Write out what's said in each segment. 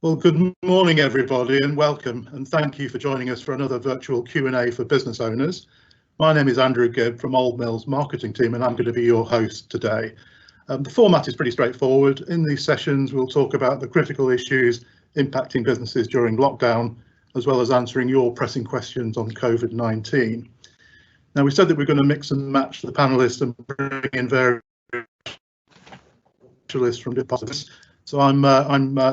Well, good morning, everybody, and welcome, and thank you for joining us for another virtual Q&A for business owners. My name is Andrew Gibb from Old Mill's marketing team, and I'm going to be your host today. The format is pretty straightforward. In these sessions, we'll talk about the critical issues impacting businesses during lockdown, as well as answering your pressing questions on COVID-19. Now, we said that we're going to mix and match the panelists and bring in various specialists from different parts of this. So I'm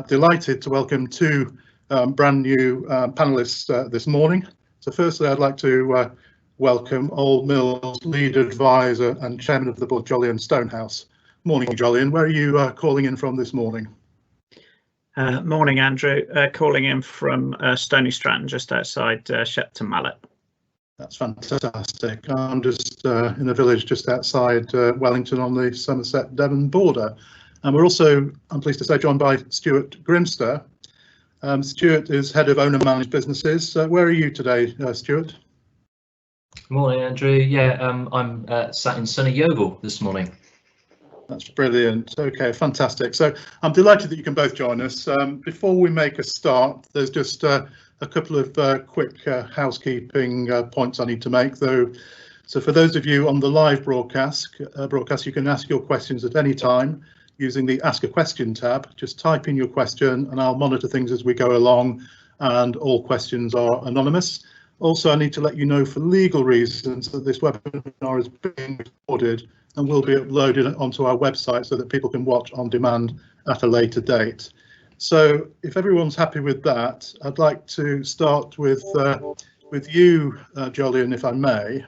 delighted to welcome two brand new panelists this morning. So firstly, I'd like to welcome Old Mill's lead advisor and chairman of the board, Jolyon Stonehouse. Morning, Jolyon. Where are you calling in from this morning? Morning, Andrew. Calling in from Stony Stratton, just outside Shepton Mallet. That's fantastic. I'm just in a village just outside Wellington on the Somerset-Devon border. And we're also, I'm pleased to say, joined by Stuart Grimster. Stuart is head of owner managed businesses. Where are you today, Stuart? Morning, Andrew. Yeah, I'm sat in sunny Yeovil this morning. That's brilliant. Okay, fantastic. So I'm delighted that you can both join us. Before we make a start, there's just a couple of quick housekeeping points I need to make, though. So for those of you on the live broadcast, you can ask your questions at any time using the Ask a Question tab. Just type in your question and I'll monitor things as we go along, and all questions are anonymous. Also, I need to let you know for legal reasons that this webinar is being recorded and will be uploaded onto our website so that people can watch on demand at a later date. So if everyone's happy with that, I'd like to start with you, Jolyon, if I may.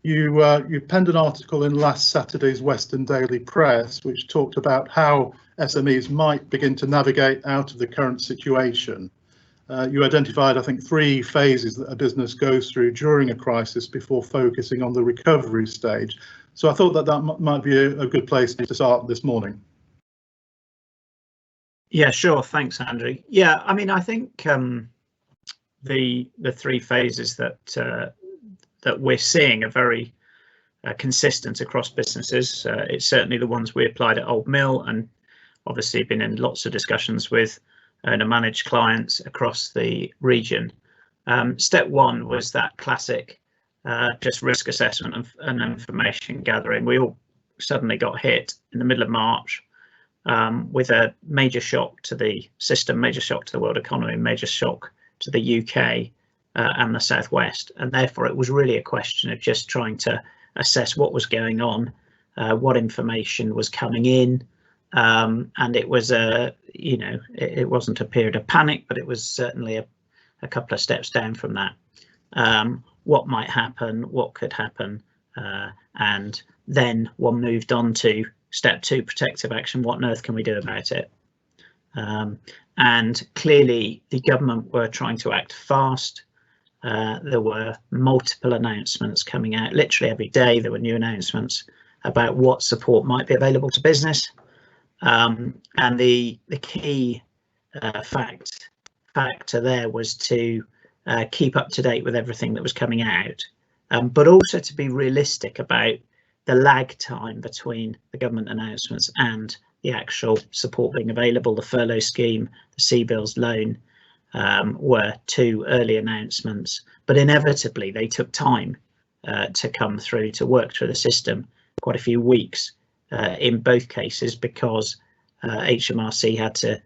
You penned an article in last Saturday's Western Daily Press which talked about how SMEs might begin to navigate out of the current situation. You identified, I think, 3 phases that a business goes through during a crisis before focusing on the recovery stage. So I thought that might be a good place to start this morning. Yeah, sure. Thanks, Andrew. Yeah, I mean, I think the 3 phases that we're seeing are very consistent across businesses. It's certainly the ones we applied at Old Mill, and obviously been in lots of discussions with owner managed clients across the region. Step 1 was that classic just risk assessment and information gathering. We all suddenly got hit in the middle of March with a major shock to the system, major shock to the world economy, major shock to the UK and the Southwest. And therefore it was really a question of just trying to assess what was going on, what information was coming in. And it was it wasn't a period of panic, but it was certainly a couple of steps down from that. What might happen, what could happen, and then one moved on to step 2, protective action. What on earth can we do about it? And clearly the government were trying to act fast. There were multiple announcements coming out. Literally every day there were new announcements about what support might be available to business. And the key factor there was to keep up to date with everything that was coming out, but also to be realistic about the lag time between the government announcements and the actual support being available. The furlough scheme, the CBILS loan were 2 early announcements, but inevitably they took time to come through, to work through the system, quite a few weeks in both cases, because HMRC had to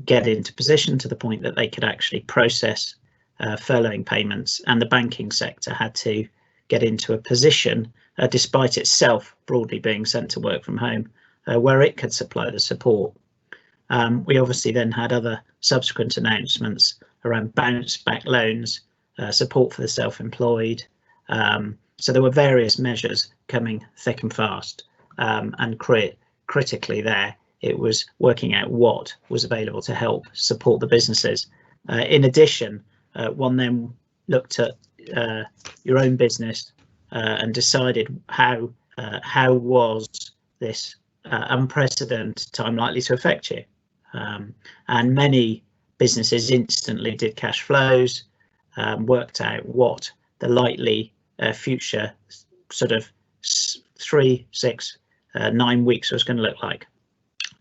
get into position to the point that they could actually process furloughing payments, and the banking sector had to get into a position, despite itself broadly being sent to work from home, where it could supply the support. We obviously then had other subsequent announcements around bounce back loans, support for the self-employed. So there were various measures coming thick and fast, and critically there, it was working out what was available to help support the businesses. In addition, one then looked at your own business and decided how was this unprecedented time likely to affect you. And many businesses instantly did cash flows, worked out what the likely future sort of 3, 6, 9 weeks was going to look like.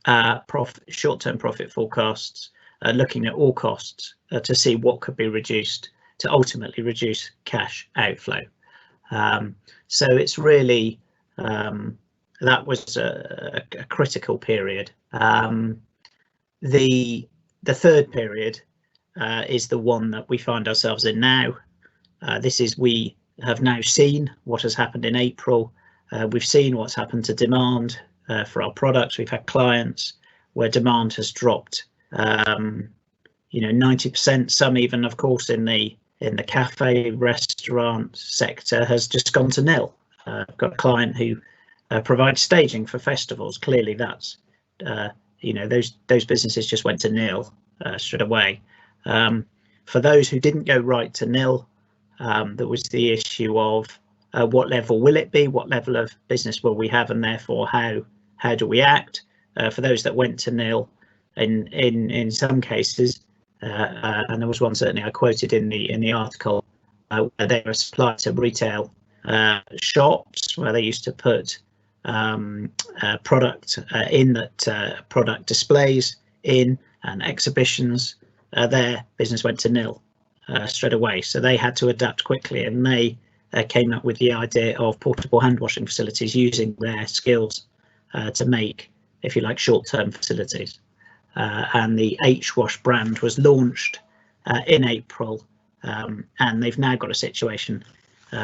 short-term profit forecasts, looking at all costs to see what could be reduced to ultimately reduce cash outflow. So it's really that was a critical period. The third period is the one that we find ourselves in now. We have now seen what has happened in April. We've seen what's happened to demand for our products. We've had clients where demand has dropped, 90%. Some even, of course, in the cafe restaurant sector has just gone to nil. I've got a client who provides staging for festivals. Clearly, that's those businesses just went to nil straight away. For those who didn't go right to nil, there was the issue of what level will it be, what level of business will we have, and therefore how do we act. For those that went to nil, in some cases, and there was one certainly I quoted in the article where they were supplied to retail shops where they used to put product in that product displays in and exhibitions. Their business went to nil straight away, so they had to adapt quickly, and they came up with the idea of portable hand washing facilities, using their skills to make, if you like, short-term facilities. And the H-Wash brand was launched in April, and they've now got a situation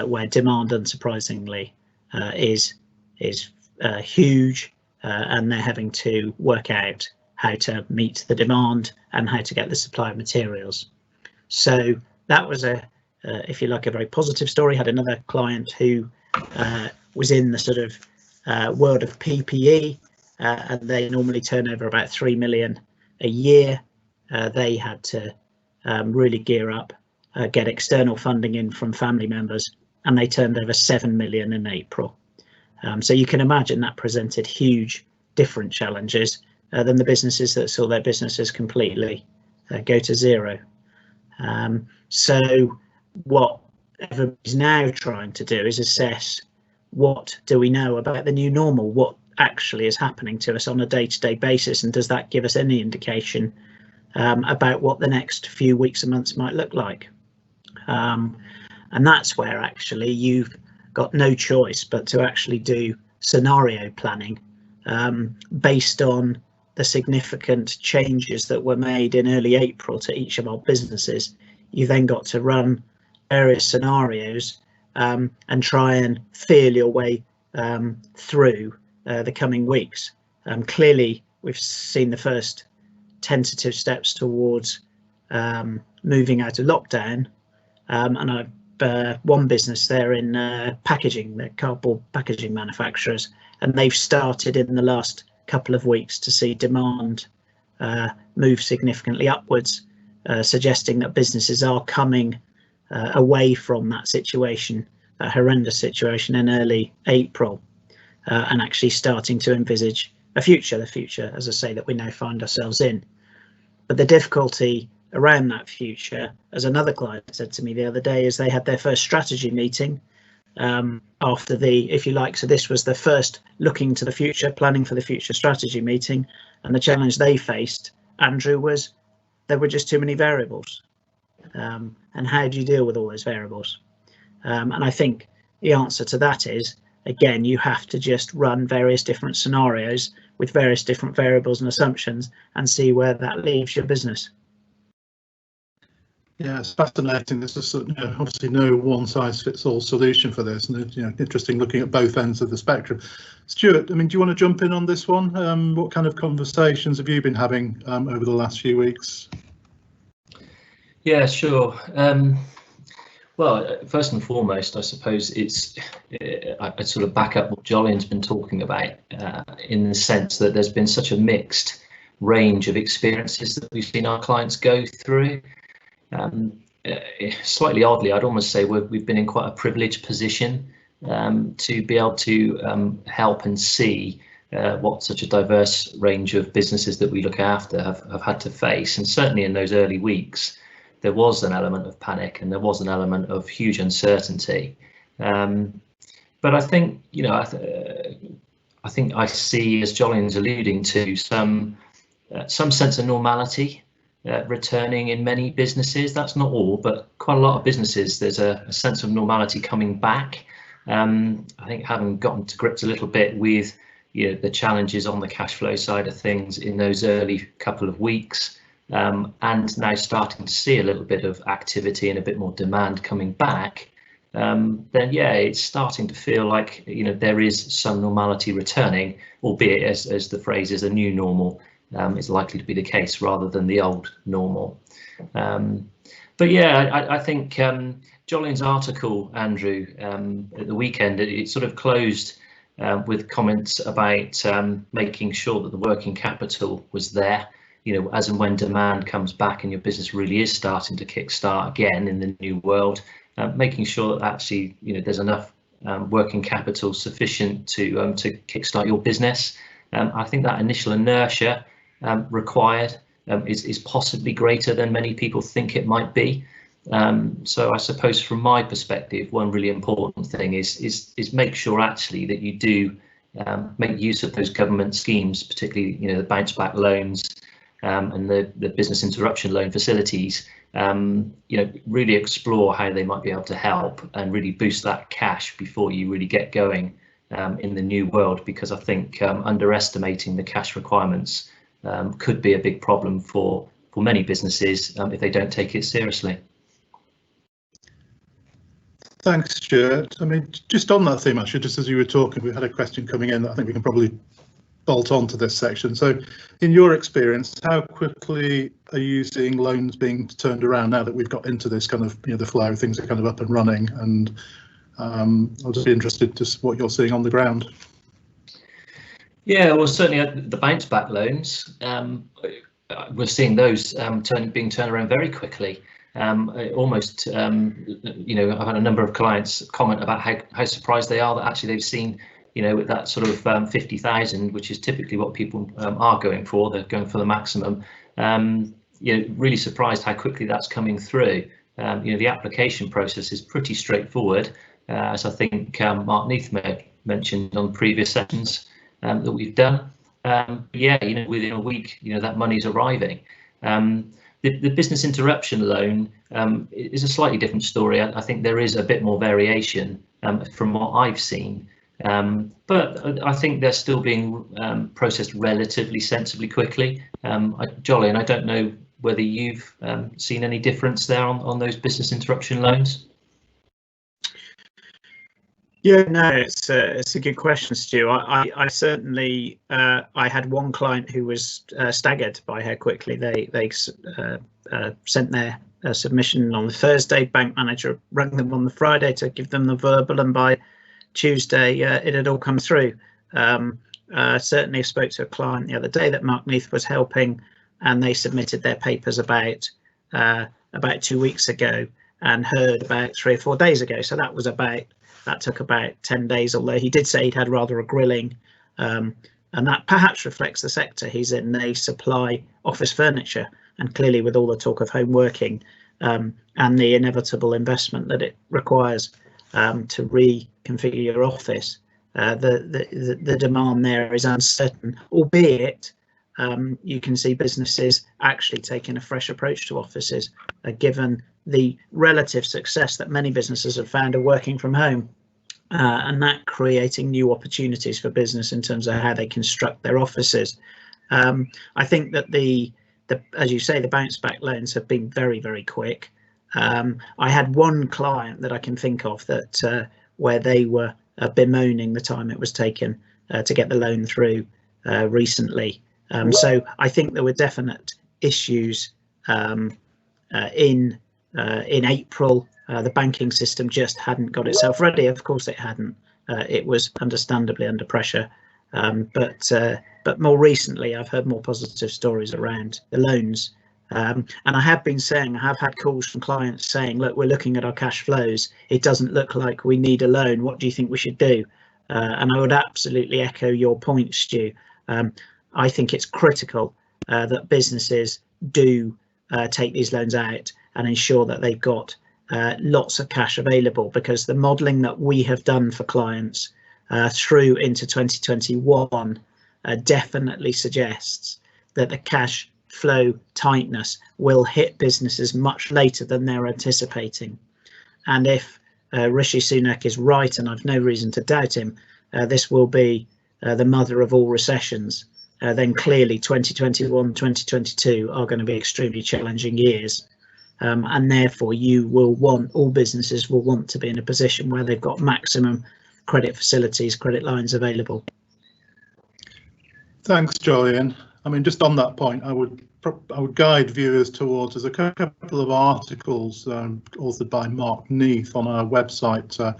where demand, unsurprisingly, is huge, and they're having to work out how to meet the demand and how to get the supply of materials. So that was if you like, a very positive story. Had another client who was in the sort of world of PPE, and they normally turn over about 3 million a year. They had to really gear up, get external funding in from family members, and they turned over 7 million in April. So you can imagine that presented huge different challenges than the businesses that saw their businesses completely go to zero. So what everybody's now trying to do is assess, what do we know about the new normal? What actually is happening to us on a day-to-day basis, and does that give us any indication about what the next few weeks and months might look like? And that's where actually you've got no choice but to actually do scenario planning based on the significant changes that were made in early April to each of our businesses. You then got to run various scenarios and try and feel your way through the coming weeks. Clearly, we've seen the first tentative steps towards moving out of lockdown, and I've one business there in packaging, they're cardboard packaging manufacturers, and they've started in the last couple of weeks to see demand move significantly upwards, suggesting that businesses are coming away from that situation, that horrendous situation in early April, and actually starting to envisage the future, as I say, that we now find ourselves in. But the difficulty around that future, as another client said to me the other day, is they had their first strategy meeting after the, if you like, so this was the first looking to the future, planning for the future strategy meeting, and the challenge they faced, Andrew, was there were just too many variables. And how do you deal with all those variables? And I think the answer to that is, again, you have to just run various different scenarios with various different variables and assumptions and see where that leaves your business. Yeah, it's fascinating. There's just obviously no one-size-fits-all solution for this, and interesting looking at both ends of the spectrum. Stuart, I mean, do you want to jump in on this one? What kind of conversations have you been having over the last few weeks? Yeah, sure. Well, first and foremost, I suppose I sort of back up what Jolyon's been talking about in the sense that there's been such a mixed range of experiences that we've seen our clients go through. Slightly oddly, I'd almost say we've been in quite a privileged position to be able to help and see what such a diverse range of businesses that we look after have had to face. And certainly in those early weeks, there was an element of panic and there was an element of huge uncertainty. But I think, I I think I see, as Jolyon's alluding to, some sense of normality returning in many businesses. That's not all, but quite a lot of businesses, there's a sense of normality coming back. I think having gotten to grips a little bit with the challenges on the cash flow side of things in those early couple of weeks, and now starting to see a little bit of activity and a bit more demand coming back, then yeah, it's starting to feel like there is some normality returning, albeit as the phrase is, a new normal is likely to be the case rather than the old normal. But yeah, I think Jolyon's article, Andrew, at the weekend, it sort of closed with comments about making sure that the working capital was there, as and when demand comes back and your business really is starting to kickstart again in the new world, making sure that actually there's enough working capital sufficient to kickstart your business. I think that initial inertia required is possibly greater than many people think it might be. So I suppose from my perspective, one really important thing is make sure actually that you do make use of those government schemes, particularly the bounce back loans and the business interruption loan facilities. Really explore how they might be able to help and really boost that cash before you really get going in the new world, because I think underestimating the cash requirements could be a big problem for many businesses if they don't take it seriously. Thanks, Stuart. I mean, just on that theme, actually, just as you were talking, we had a question coming in that I think we can probably bolt on to this section. So in your experience, how quickly are you seeing loans being turned around now that we've got into this kind of, the flow, things are kind of up and running? And I'll just be interested to what you're seeing on the ground. Yeah, well, certainly the bounce back loans, we're seeing those being turned around very quickly. Almost, I've had a number of clients comment about how surprised they are that actually they've seen, with that sort of 50,000, which is typically what people are going for. They're going for the maximum. Really surprised how quickly that's coming through. The application process is pretty straightforward, as I think Mark Neath mentioned on previous sessions that we've done. Within a week, that money's arriving. The business interruption loan is a slightly different story. I think there is a bit more variation from what I've seen, but I think they're still being processed relatively sensibly quickly. Jolyon, I don't know whether you've seen any difference there on those business interruption loans. Yeah, no, it's a good question, Stu. I certainly I had one client who was staggered by how quickly they sent their submission on the Thursday. Bank manager rang them on the Friday to give them the verbal, and by Tuesday it had all come through. Certainly, I spoke to a client the other day that Mark Neath was helping, and they submitted their papers about 2 weeks ago and heard about 3 or 4 days ago. So that took about 10 days, although he did say he'd had rather a grilling, and that perhaps reflects the sector he's in. They supply office furniture, and clearly with all the talk of home working and the inevitable investment that it requires to reconfigure your office, the demand there is uncertain, albeit you can see businesses actually taking a fresh approach to offices, given the relative success that many businesses have found of working from home, and that creating new opportunities for business in terms of how they construct their offices. I think that as you say, the bounce back loans have been very, very quick. I had one client that I can think of that where they were bemoaning the time it was taken to get the loan through recently. So I think there were definite issues in April. The banking system just hadn't got itself ready. Of course it hadn't. It was understandably under pressure. But more recently, I've heard more positive stories around the loans. And I have been saying, I have had calls from clients saying, look, we're looking at our cash flows. It doesn't look like we need a loan. What do you think we should do? And I would absolutely echo your point, Stu. I think it's critical that businesses do take these loans out and ensure that they've got lots of cash available, because the modelling that we have done for clients through into 2021 definitely suggests that the cash flow tightness will hit businesses much later than they're anticipating. And if Rishi Sunak is right, and I've no reason to doubt him, this will be the mother of all recessions, then clearly 2021, 2022 are going to be extremely challenging years. And therefore all businesses will want to be in a position where they've got maximum credit facilities, credit lines available. Thanks, Jolyon. I mean, just on that point, I would guide viewers towards, there's a couple of articles authored by Mark Neath on our website,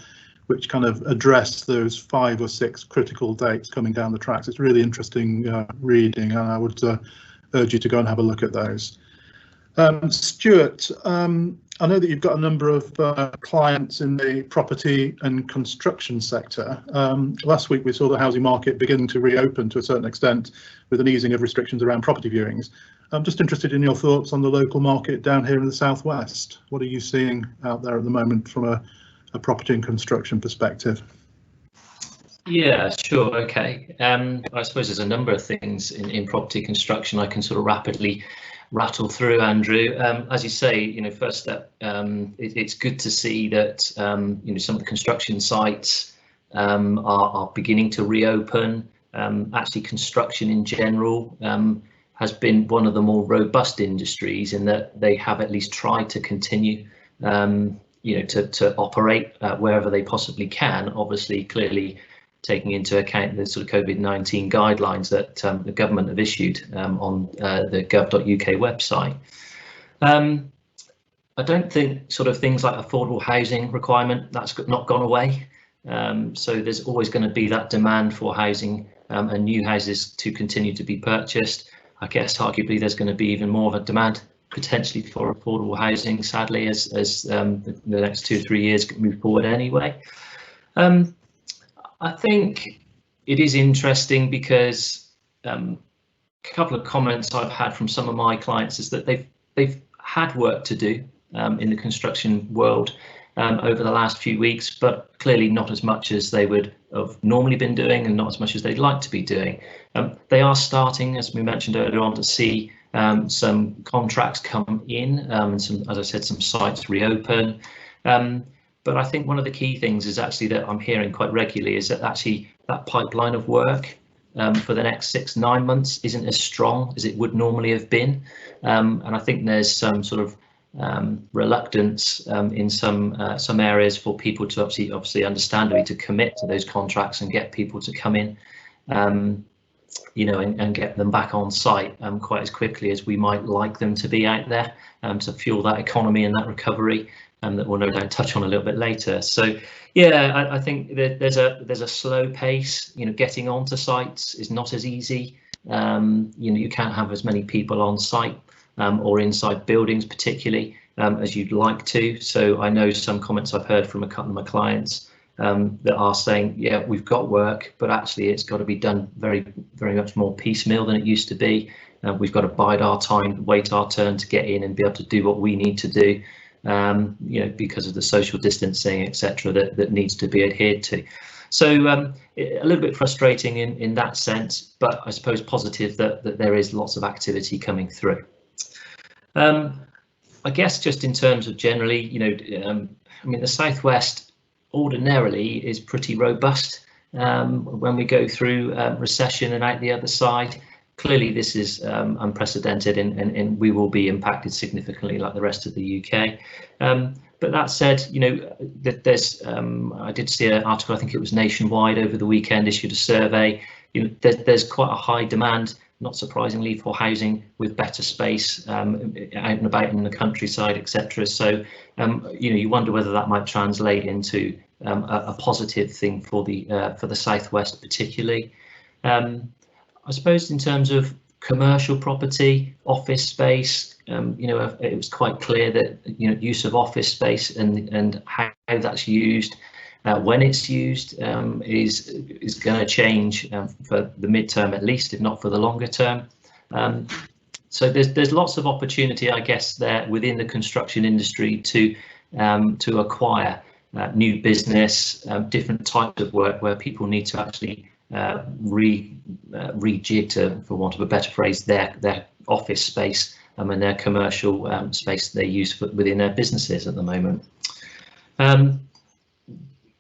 which kind of address those 5 or 6 critical dates coming down the tracks. It's really interesting reading, and I would urge you to go and have a look at those. Stuart, I know that you've got a number of clients in the property and construction sector. Last week we saw the housing market beginning to reopen to a certain extent with an easing of restrictions around property viewings. I'm just interested in your thoughts on the local market down here in the southwest. What are you seeing out there at the moment from a property and construction perspective? Yeah, sure. Okay. I suppose there's a number of things in property construction I can sort of rapidly rattle through, Andrew. As you say, first step, it's good to see that some of the construction sites are beginning to reopen. Actually, construction in general has been one of the more robust industries in that they have at least tried to continue to operate wherever they possibly can, obviously clearly taking into account the sort of COVID-19 guidelines that the government have issued on the gov.uk website. I don't think sort of things like affordable housing requirement, that's not gone away. So there's always going to be that demand for housing and new houses to continue to be purchased. I guess arguably there's going to be even more of a demand potentially for affordable housing, sadly, as the next 2 or 3 years move forward anyway. I think it is interesting because a couple of comments I've had from some of my clients is that they've had work to do in the construction world over the last few weeks, but clearly not as much as they would have normally been doing and not as much as they'd like to be doing. They are starting, as we mentioned earlier on, to see some contracts come in and some, as I said, some sites reopen. But I think one of the key things is actually that I'm hearing quite regularly is that actually that pipeline of work for the next 6-9 months isn't as strong as it would normally have been. And I think there's some sort of reluctance in some areas for people to obviously understandably to commit to those contracts and get people to come in, and get them back on site quite as quickly as we might like them to be out there to fuel that economy and that recovery. That we'll no doubt touch on a little bit later. So yeah, I think that there's a slow pace. Getting onto sites is not as easy. You can't have as many people on site or inside buildings particularly as you'd like to. So I know some comments I've heard from a couple of my clients that are saying, yeah, we've got work, but actually it's got to be done very, very much more piecemeal than it used to be. We've got to bide our time, wait our turn to get in and be able to do what we need to do. Because of the social distancing, etc., that needs to be adhered to. So a little bit frustrating in that sense, but I suppose positive that there is lots of activity coming through. I guess just in terms of generally, the Southwest ordinarily is pretty robust when we go through recession and out the other side. Clearly, this is unprecedented and we will be impacted significantly like the rest of the UK. But that said, there's I did see an article, I think it was Nationwide over the weekend, issued a survey. There's quite a high demand, not surprisingly, for housing with better space out and about in the countryside, etc. So, you wonder whether that might translate into a positive thing for the Southwest particularly. I suppose in terms of commercial property, office space, it was quite clear that use of office space and how that's used, when it's used, is going to change for the midterm at least, if not for the longer term. So there's lots of opportunity, I guess, there within the construction industry to acquire. new business, different types of work where people need to actually rejig, to, for want of a better phrase, their office space and their commercial space they use within their businesses at the moment.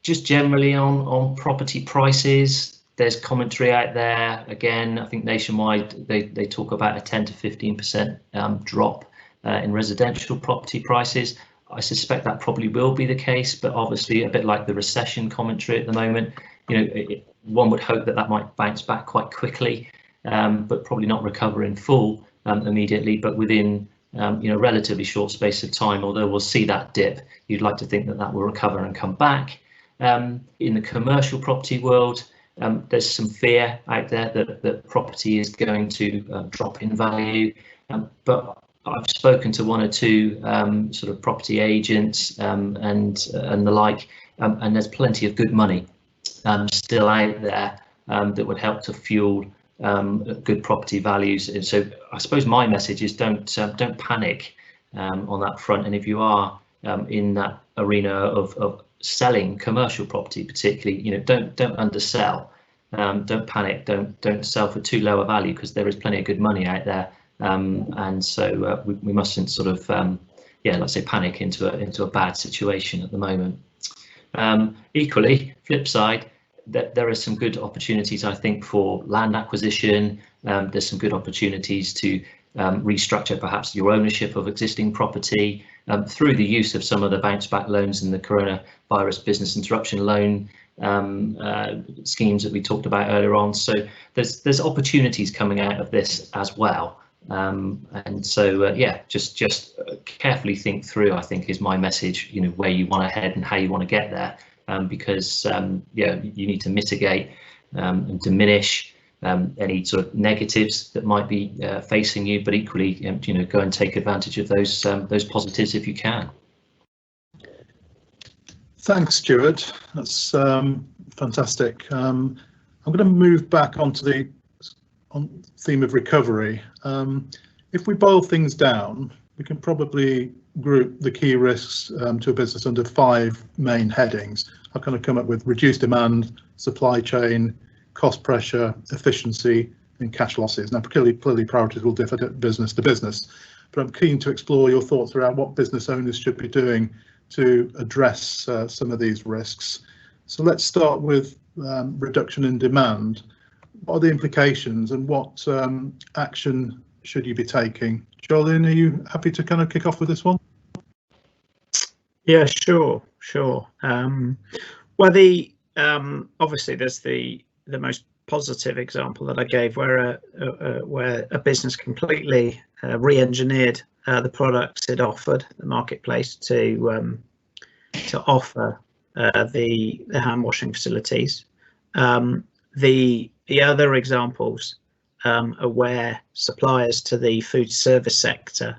Just generally on property prices, there's commentary out there. Again, I think nationwide they talk about a 10 to 15% drop in residential property prices. I suspect that probably will be the case, but obviously a bit like the recession commentary at the moment, one would hope that that might bounce back quite quickly, but probably not recover in full immediately, but within relatively short space of time. Although we'll see that dip, you'd like to think that that will recover and come back. In the commercial property world, there's some fear out there that property is going to drop in value, but I've spoken to one or two sort of property agents and the like, and there's plenty of good money still out there that would help to fuel good property values. And so I suppose my message is don't panic on that front. And if you are in that arena of selling commercial property, particularly, don't undersell. Don't panic. Don't sell for too low a value, because there is plenty of good money out there. And so we mustn't sort of let's say panic into a bad situation at the moment. Equally, flip side, that there are some good opportunities, I think, for land acquisition. There's some good opportunities to restructure perhaps your ownership of existing property through the use of some of the bounce back loans and the coronavirus business interruption loan schemes that we talked about earlier on. So there's opportunities coming out of this as well. And so just carefully think through, I think, is my message, where you want to head and how you want to get there, because you need to mitigate and diminish any sort of negatives that might be facing you, but equally go and take advantage of those positives if you can. Thanks, Stuart. That's fantastic. I'm going to move back onto the theme of recovery. If we boil things down, we can probably group the key risks to a business under 5 main headings. I've kind of come up with reduced demand, supply chain, cost pressure, efficiency, and cash losses. Now, clearly priorities will differ business to business, but I'm keen to explore your thoughts around what business owners should be doing to address some of these risks. So let's start with reduction in demand. What are the implications, and what action should you be taking? Jolyon, are you happy to kind of kick off with this one? Yeah, sure. Well, obviously there's the most positive example that I gave, where a business completely re-engineered the products it offered the marketplace to offer the hand washing facilities. The other examples are where suppliers to the food service sector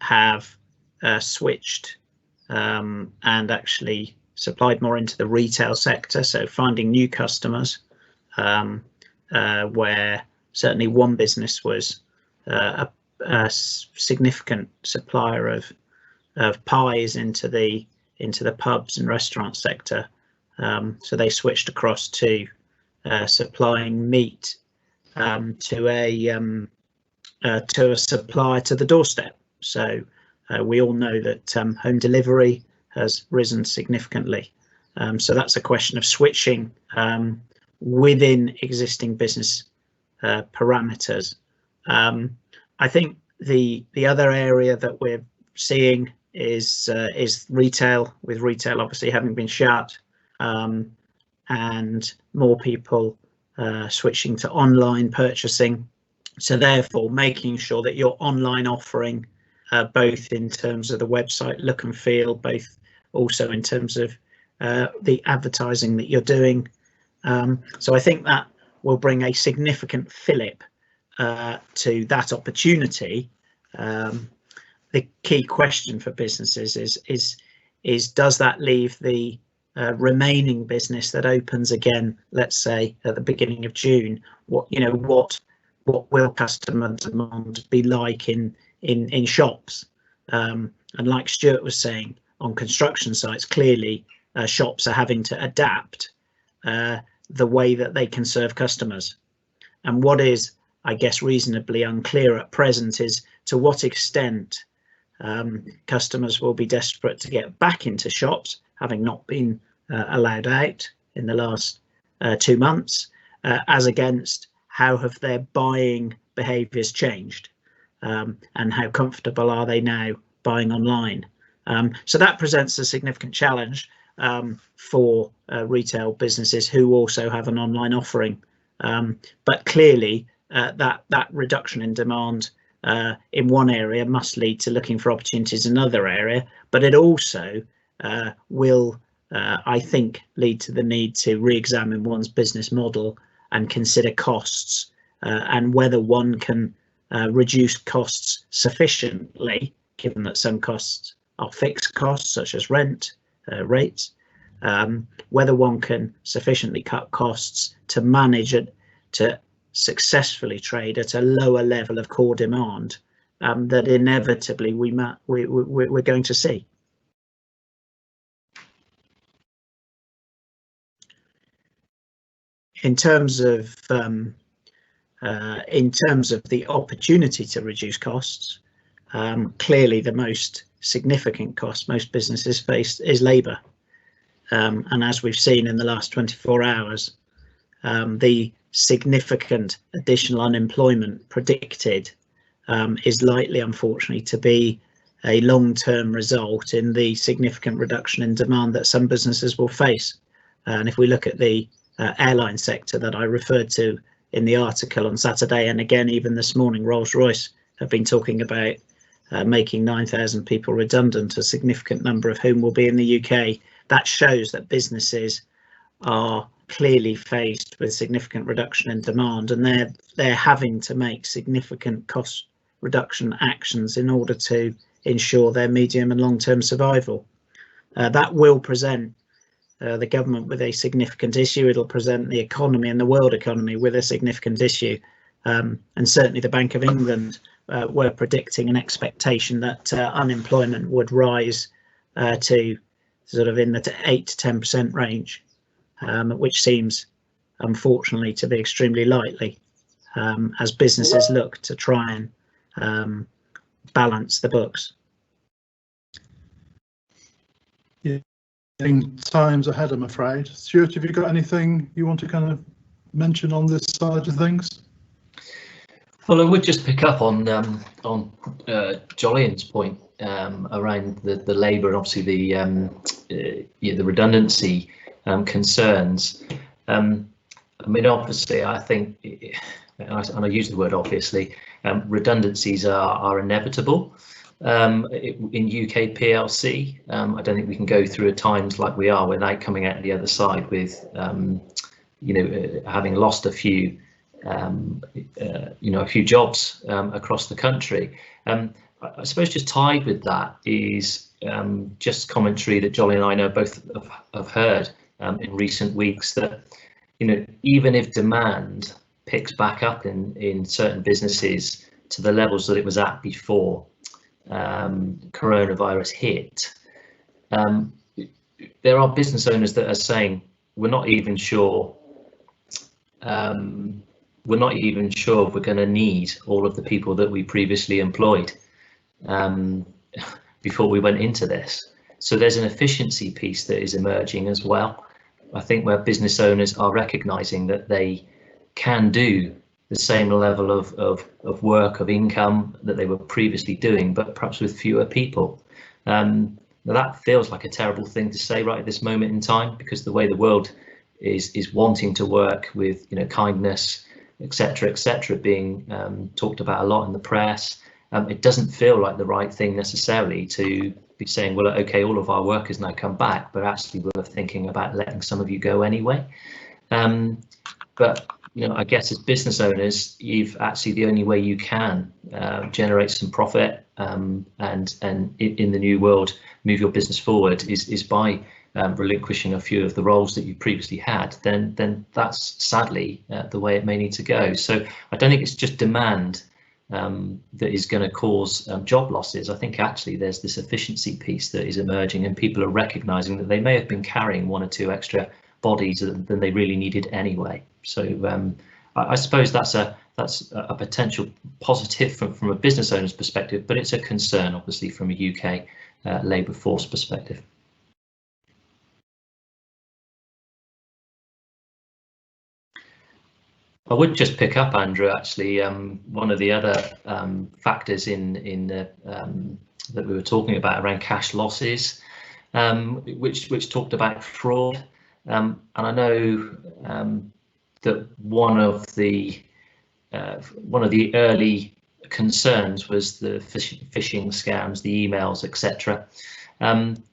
have switched and actually supplied more into the retail sector, so finding new customers, where certainly one business was a significant supplier of pies into the pubs and restaurant sector, so they switched across to supplying meat to a supplier to the doorstep. So we all know that home delivery has risen significantly. So that's a question of switching within existing business parameters. I think the other area that we're seeing is retail, with retail obviously having been shut, and more people switching to online purchasing. So therefore making sure that your online offering, both in terms of the website look and feel, both also in terms of the advertising that you're doing. So I think that will bring a significant fillip to that opportunity. The key question for businesses is does that leave the remaining business that opens again, let's say at the beginning of June? What will customer demand be like in shops? And like Stuart was saying, on construction sites, clearly shops are having to adapt the way that they can serve customers. And what is, I guess, reasonably unclear at present is to what extent customers will be desperate to get back into shops, having not been allowed out in the last 2 months, as against how have their buying behaviours changed, and how comfortable are they now buying online. So that presents a significant challenge for retail businesses who also have an online offering. But clearly that reduction in demand in one area must lead to looking for opportunities in another area, but it also will, I think, lead to the need to re-examine one's business model and consider costs, and whether one can reduce costs sufficiently, given that some costs are fixed costs such as rent, rates, whether one can sufficiently cut costs to manage it, to successfully trade at a lower level of core demand that inevitably we're going to see. In terms of the opportunity to reduce costs, clearly the most significant cost most businesses face is labour, and as we've seen in the last 24 hours, the significant additional unemployment predicted is likely, unfortunately, to be a long-term result in the significant reduction in demand that some businesses will face. And if we look at the airline sector that I referred to in the article on Saturday, and again even this morning, Rolls-Royce have been talking about making 9,000 people redundant, a significant number of whom will be in the UK. That shows that businesses are clearly faced with significant reduction in demand, and they're having to make significant cost reduction actions in order to ensure their medium and long-term survival. That will present the government with a significant issue. It'll present the economy and the world economy with a significant issue, and certainly the Bank of England were predicting an expectation that unemployment would rise to sort of in the 8 to 10% range, which seems unfortunately to be extremely likely as businesses look to try and balance the books. Yeah, times ahead, I'm afraid. Stuart, have you got anything you want to kind of mention on this side of things? Well, I would just pick up on Jolyon's point around the labour and obviously the redundancy concerns. I mean, obviously, I think, and I use the word obviously, redundancies are inevitable in UK PLC. I don't think we can go through at times like we are without coming out the other side with, having lost a few, a few jobs across the country. I suppose just tied with that is just commentary that Jolyon and I know both have heard in recent weeks that, even if demand picks back up in certain businesses to the levels that it was at before coronavirus hit, there are business owners that are saying we're not even sure if we're going to need all of the people that we previously employed before we went into this. So there's an efficiency piece that is emerging as well. I think where business owners are recognizing that they can do the same level of work, of income that they were previously doing, but perhaps with fewer people. Now that feels like a terrible thing to say right at this moment in time, because the way the world is wanting to work with, kindness, etc., being talked about a lot in the press, it doesn't feel like the right thing necessarily to be saying, well, okay, all of our workers now come back, but actually we're thinking about letting some of you go anyway. But I guess as business owners, you've actually, the only way you can generate some profit and in the new world move your business forward is by relinquishing a few of the roles that you previously had. Then that's sadly the way it may need to go. So I don't think it's just demand that is going to cause job losses. I think actually there's this efficiency piece that is emerging, and people are recognizing that they may have been carrying 1 or 2 extra bodies than they really needed anyway. So I suppose that's a potential positive from a business owner's perspective, but it's a concern obviously from a UK labour force perspective. I would just pick up, Andrew, actually, one of the other factors in that we were talking about around cash losses, which talked about fraud, and I know that one of the early concerns was the phishing scams, the emails, etc. And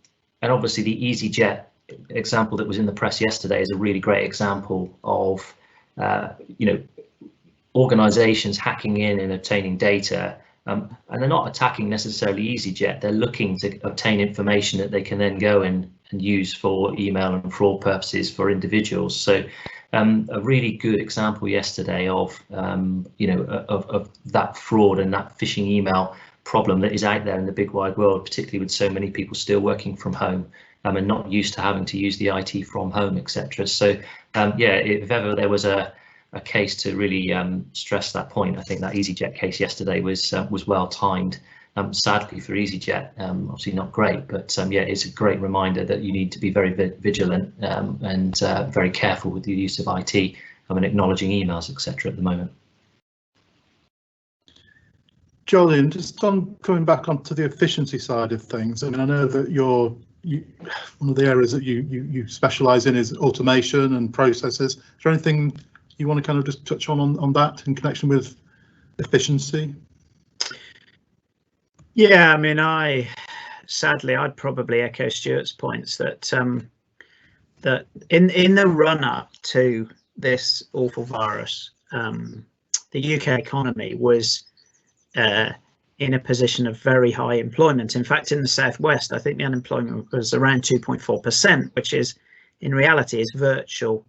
obviously the EasyJet example that was in the press yesterday is a really great example of organisations hacking in and obtaining data, and they're not attacking necessarily EasyJet. They're looking to obtain information that they can then go and use for email and fraud purposes for individuals. So a really good example yesterday of of that fraud and that phishing email problem that is out there in the big wide world, particularly with so many people still working from home and not used to having to use the IT from home, etc. So yeah, if ever there was a case to really stress that point, I think that EasyJet case yesterday was well timed. Sadly for EasyJet, obviously not great, but yeah, it's a great reminder that you need to be very vigilant and very careful with the use of IT and acknowledging emails, etc. at the moment. Jolyon, just coming back onto the efficiency side of things. I mean, I know that one of the areas that you specialise in is automation and processes. Is there anything you want to kind of just touch on that in connection with efficiency? Yeah, I mean, sadly I'd probably echo Stuart's points that that in the run up to this awful virus, the UK economy was in a position of very high employment. In fact, in the southwest, I think the unemployment was around 2.4%, which is in reality is virtual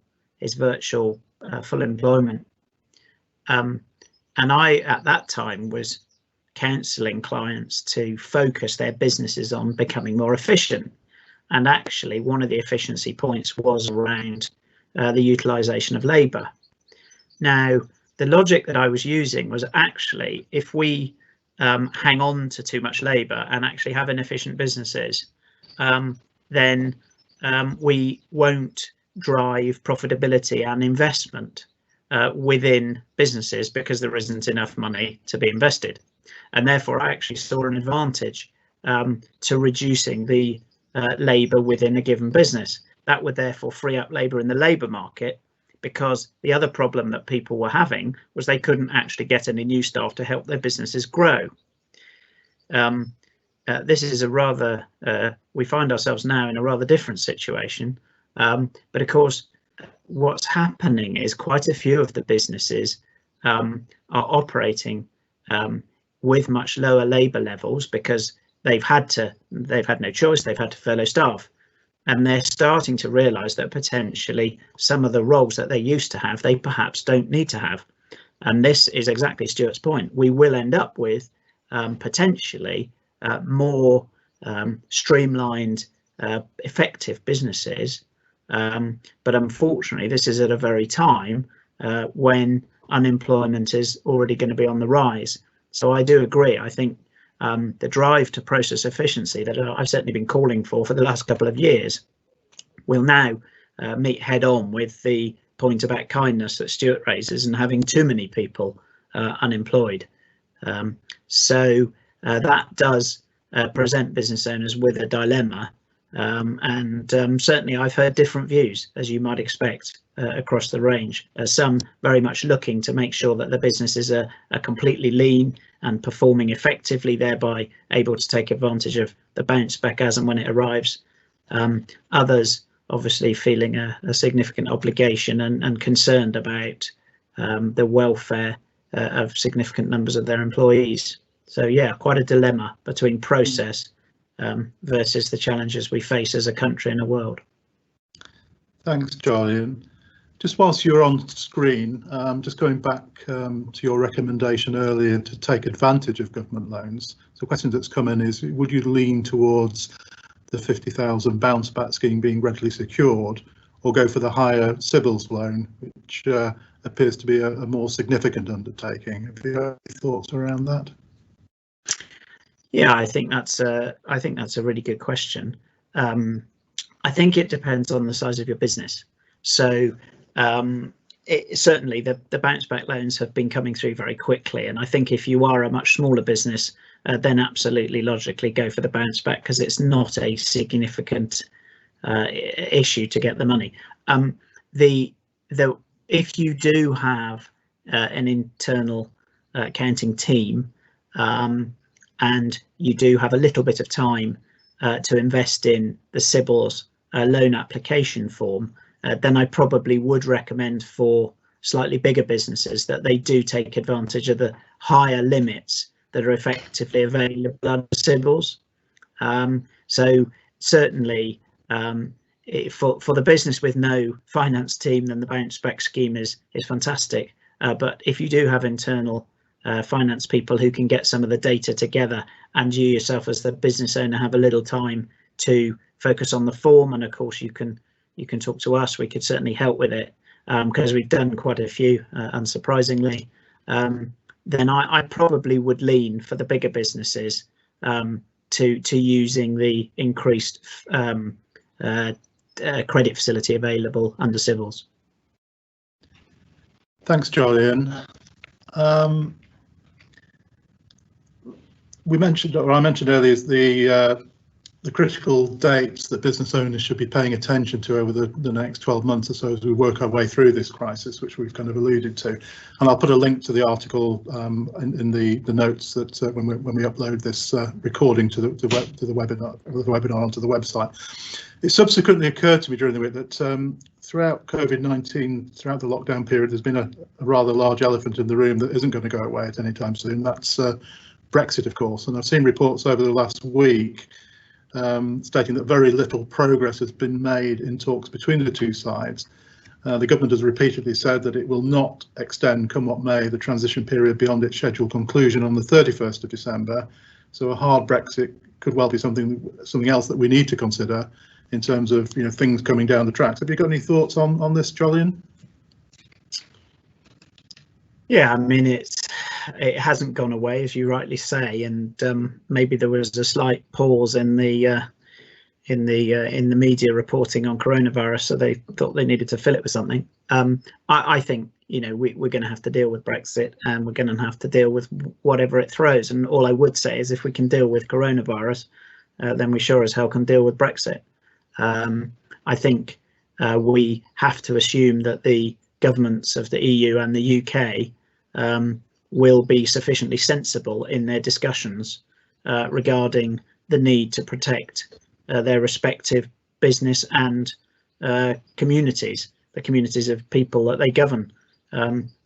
full employment. And I at that time was counselling clients to focus their businesses on becoming more efficient. And actually one of the efficiency points was around the utilisation of labour. Now, the logic that I was using was actually if we hang on to too much labour and actually have inefficient businesses, then we won't drive profitability and investment within businesses because there isn't enough money to be invested. And therefore I actually saw an advantage to reducing the labour within a given business. That would therefore free up labour in the labour market, because the other problem that people were having was they couldn't actually get any new staff to help their businesses grow. This is a rather, we find ourselves now in a rather different situation, but of course what's happening is quite a few of the businesses are operating with much lower labour levels because they've had no choice, they've had to furlough staff. And they're starting to realise that potentially some of the roles that they used to have, they perhaps don't need to have. And this is exactly Stuart's point. We will end up with potentially more streamlined, effective businesses. But unfortunately, this is at a very time when unemployment is already going to be on the rise. So I do agree. I think the drive to process efficiency that I've certainly been calling for the last couple of years will now meet head on with the point about kindness that Stuart raises and having too many people unemployed. So that does present business owners with a dilemma, and certainly I've heard different views, as you might expect, across the range. Some very much looking to make sure that the businesses are completely lean and performing effectively, thereby able to take advantage of the bounce back as and when it arrives. Others obviously feeling a significant obligation and concerned about the welfare of significant numbers of their employees. So yeah, quite a dilemma between process versus the challenges we face as a country and a world. Thanks, Jolyon. Just whilst you're on screen, just going back to your recommendation earlier to take advantage of government loans. So the question that's come in is, would you lean towards the 50,000 bounce back scheme being readily secured, or go for the higher Sybil's loan, which appears to be a more significant undertaking? Have you got any thoughts around that? Yeah, I think that's a really good question. I think it depends on the size of your business. So certainly the bounce back loans have been coming through very quickly, and I think if you are a much smaller business, then absolutely logically go for the bounce back, because it's not a significant issue to get the money. If you do have an internal accounting team, and you do have a little bit of time to invest in the Sybil's loan application form, then I probably would recommend for slightly bigger businesses that they do take advantage of the higher limits that are effectively available under Sybil's. So certainly for the business with no finance team, then the bounce back scheme is fantastic. But if you do have internal finance people who can get some of the data together, and you yourself as the business owner have a little time to focus on the form, and of course you can talk to us, we could certainly help with it, because we've done quite a few, unsurprisingly, then I probably would lean for the bigger businesses to using the increased credit facility available under Sybil's. Thanks, Jolyon. I mentioned earlier is the critical dates that business owners should be paying attention to over the next 12 months or so as we work our way through this crisis, which we've kind of alluded to. And I'll put a link to the article in the notes that when we upload this recording to the webinar onto the website. It subsequently occurred to me during the week that throughout COVID-19, throughout the lockdown period, there's been a rather large elephant in the room that isn't going to go away at any time soon. That's Brexit, of course. And I've seen reports over the last week stating that very little progress has been made in talks between the two sides. The government has repeatedly said that it will not extend, come what may, the transition period beyond its scheduled conclusion on the 31st of December. So a hard Brexit could well be something else that we need to consider in terms of things coming down the tracks. Have you got any thoughts on this, Jolyon? Yeah, I mean, it hasn't gone away, as you rightly say, and maybe there was a slight pause in the media reporting on coronavirus, so they thought they needed to fill it with something. I think we're going to have to deal with Brexit, and we're going to have to deal with whatever it throws. And all I would say is, if we can deal with coronavirus, then we sure as hell can deal with Brexit. I think we have to assume that the governments of the EU and the UK will be sufficiently sensible in their discussions regarding the need to protect their respective business and communities, the communities of people that they govern.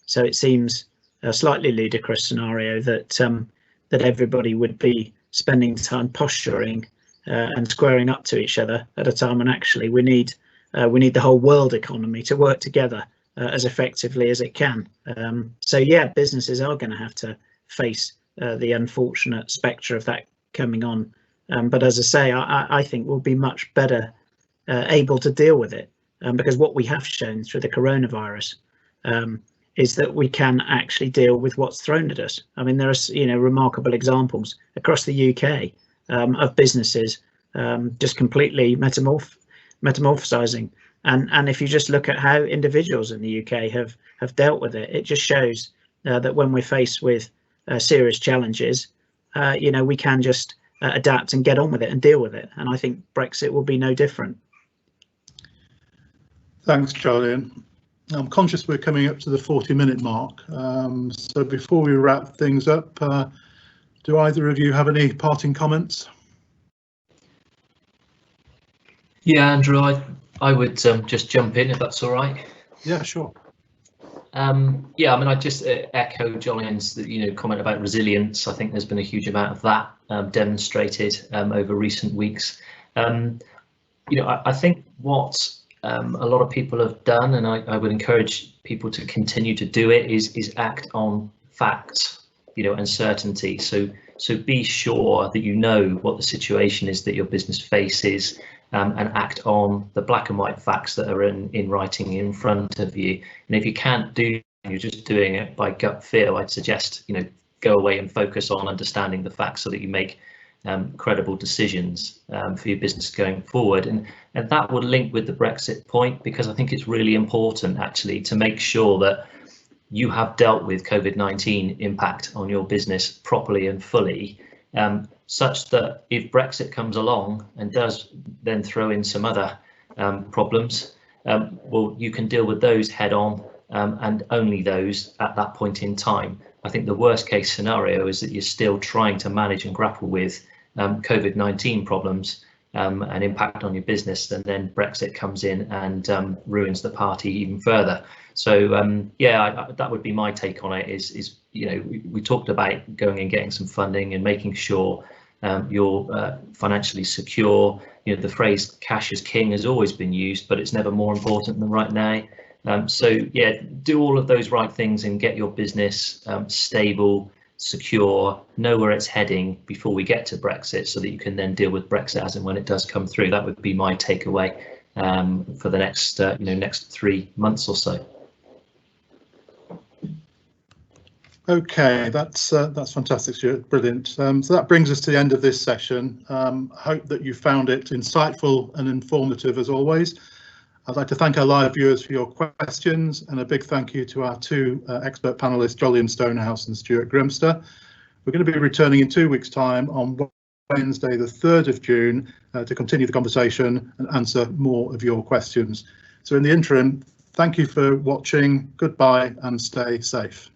So it seems a slightly ludicrous scenario that everybody would be spending time posturing and squaring up to each other at a time when actually we need the whole world economy to work together as effectively as it can. So yeah, businesses are going to have to face the unfortunate spectre of that coming on. But as I say, I think we'll be much better able to deal with it, because what we have shown through the coronavirus is that we can actually deal with what's thrown at us. I mean, there are remarkable examples across the UK of businesses just completely metamorphosizing. And if you just look at how individuals in the UK have dealt with it, it just shows that when we're faced with serious challenges, we can just adapt and get on with it and deal with it. And I think Brexit will be no different. Thanks, Jolyon. I'm conscious we're coming up to the 40-minute mark. So before we wrap things up, do either of you have any parting comments? Yeah, Andrew, I would just jump in if that's all right. Yeah, sure. Yeah, I mean, I just echo Jolyon's comment about resilience. I think there's been a huge amount of that demonstrated over recent weeks. I think what a lot of people have done, and I would encourage people to continue to do it, is act on facts, and certainty. So be sure that you know what the situation is that your business faces, and act on the black and white facts that are in writing in front of you. And if you can't do, you're just doing it by gut feel, I'd suggest go away and focus on understanding the facts so that you make credible decisions for your business going forward. And that would link with the Brexit point, because I think it's really important actually to make sure that you have dealt with COVID-19 impact on your business properly and fully, such that if Brexit comes along and does then throw in some other problems, well, you can deal with those head on, and only those at that point in time. I think the worst case scenario is that you're still trying to manage and grapple with COVID-19 problems and impact on your business, and then Brexit comes in and ruins the party even further. So yeah, that would be my take on it. Is we talked about going and getting some funding and making sure you're financially secure. The phrase "cash is king" has always been used, but it's never more important than right now. So yeah, do all of those right things and get your business stable, secure, know where it's heading before we get to Brexit, so that you can then deal with Brexit as and when it does come through. That would be my takeaway for the next next 3 months or so. Okay, that's fantastic, Stuart. Brilliant. So that brings us to the end of this session. I hope that you found it insightful and informative as always. I'd like to thank our live viewers for your questions, and a big thank you to our two expert panelists, Jolyon Stonehouse and Stuart Grimster. We're going to be returning in 2 weeks' time on Wednesday, the 3rd of June, to continue the conversation and answer more of your questions. So in the interim, thank you for watching, goodbye, and stay safe.